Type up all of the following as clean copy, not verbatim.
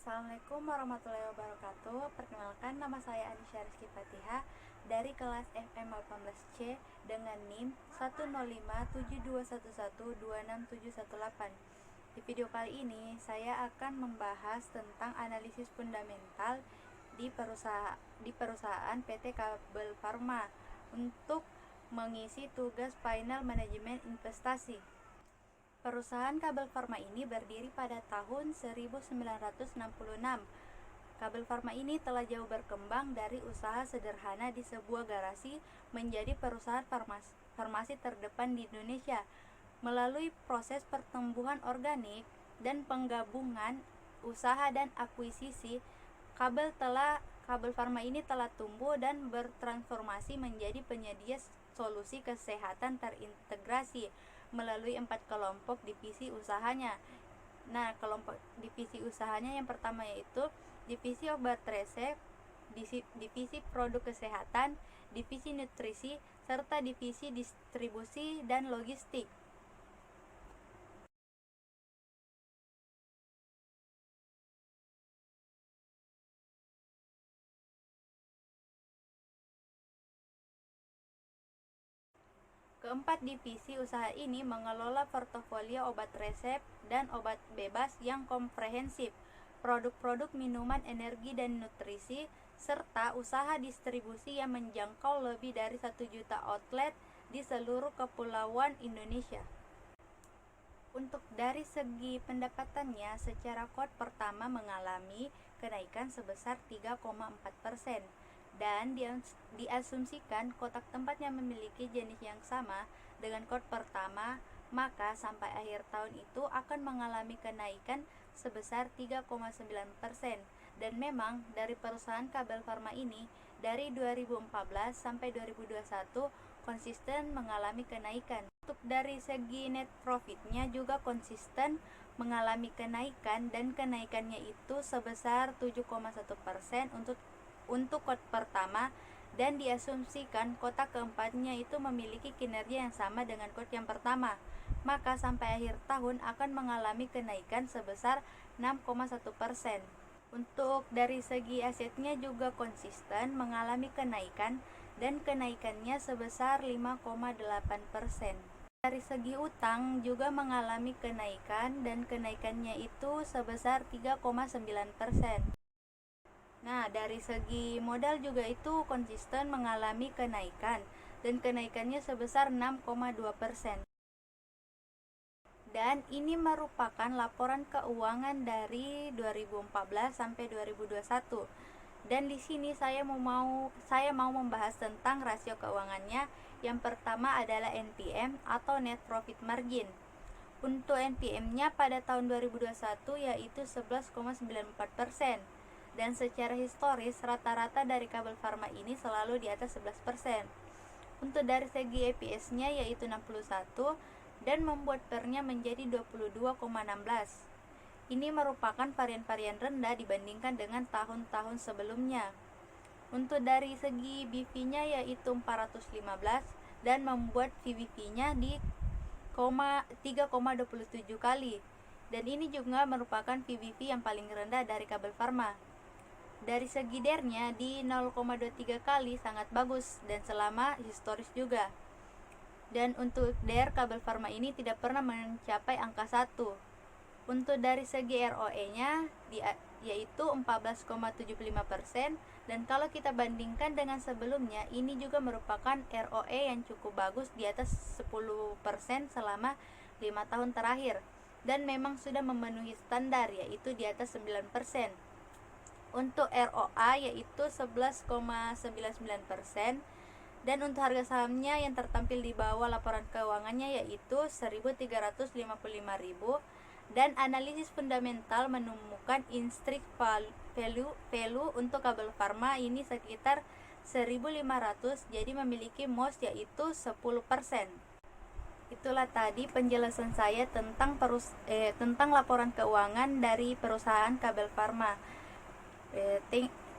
Assalamualaikum warahmatullahi wabarakatuh. Perkenalkan, nama saya Anisha Rizky Fatihah dari kelas FM 18C dengan NIM 10572112618. Di video kali ini saya akan membahas tentang analisis fundamental di perusahaan PT Kabel Pharma untuk mengisi tugas final manajemen investasi. Perusahaan Kabel Pharma ini berdiri pada tahun 1966. Kabel Pharma ini telah jauh berkembang dari usaha sederhana di sebuah garasi menjadi perusahaan farmasi terdepan di Indonesia. Melalui proses pertumbuhan organik dan penggabungan usaha dan akuisisi, Kabel Pharma ini telah tumbuh dan bertransformasi menjadi penyedia solusi kesehatan terintegrasi melalui 4 kelompok divisi usahanya. Nah, kelompok divisi usahanya yang pertama yaitu divisi obat resep, divisi produk kesehatan, divisi nutrisi, serta divisi distribusi dan logistik. Keempat divisi usaha ini mengelola portofolio obat resep dan obat bebas yang komprehensif, produk-produk minuman energi dan nutrisi, serta usaha distribusi yang menjangkau lebih dari 1 juta outlet di seluruh kepulauan Indonesia. Untuk dari segi pendapatannya, secara kuartal pertama mengalami kenaikan sebesar 3,4%. Dan diasumsikan kotak tempatnya memiliki jenis yang sama dengan kuartal pertama, maka sampai akhir tahun itu akan mengalami kenaikan sebesar 3,9%. Dan memang dari perusahaan Kabel Pharma ini dari 2014 sampai 2021 konsisten mengalami kenaikan. Untuk dari segi net profitnya juga konsisten mengalami kenaikan, dan kenaikannya itu sebesar 7,1% untuk kuartal pertama, dan diasumsikan kuartal keempatnya itu memiliki kinerja yang sama dengan kuartal yang pertama, maka sampai akhir tahun akan mengalami kenaikan sebesar 6,1%. Untuk dari segi asetnya juga konsisten mengalami kenaikan, dan kenaikannya sebesar 5,8%. Dari segi utang juga mengalami kenaikan, dan kenaikannya itu sebesar 3,9%. Nah, dari segi modal juga itu konsisten mengalami kenaikan, dan kenaikannya sebesar 6,2%. Dan ini merupakan laporan keuangan dari 2014 sampai 2021. Dan di sini saya mau membahas tentang rasio keuangannya. Yang pertama adalah NPM atau net profit margin. Untuk NPM-nya pada tahun 2021 yaitu 11,94%. Dan secara historis rata-rata dari Kabel Pharma ini selalu di atas 11%. Untuk dari segi EPS-nya yaitu 61 dan membuat PER-nya menjadi 22,16. Ini merupakan varian rendah dibandingkan dengan tahun-tahun sebelumnya. Untuk dari segi BV-nya yaitu 415 dan membuat VBV-nya di 3,27 kali. Dan ini juga merupakan VBV yang paling rendah dari Kabel Pharma. Dari segi DER-nya di 0,23 kali sangat bagus dan selama historis juga. Dan untuk DER Kabel Pharma ini tidak pernah mencapai angka 1. Untuk dari segi ROE-nya yaitu 14,75%, dan kalau kita bandingkan dengan sebelumnya ini juga merupakan ROE yang cukup bagus di atas 10% selama 5 tahun terakhir, dan memang sudah memenuhi standar yaitu di atas 9%. Untuk ROA yaitu 11,99%, dan untuk harga sahamnya yang tertampil di bawah laporan keuangannya yaitu 1.355.000, dan analisis fundamental menemukan intrinsic value untuk Kabel Pharma ini sekitar 1.500, jadi memiliki MOS yaitu 10%. Itulah tadi penjelasan saya tentang laporan keuangan dari perusahaan Kabel Pharma.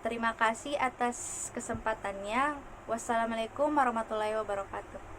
Terima kasih atas kesempatannya. Wassalamualaikum warahmatullahi wabarakatuh.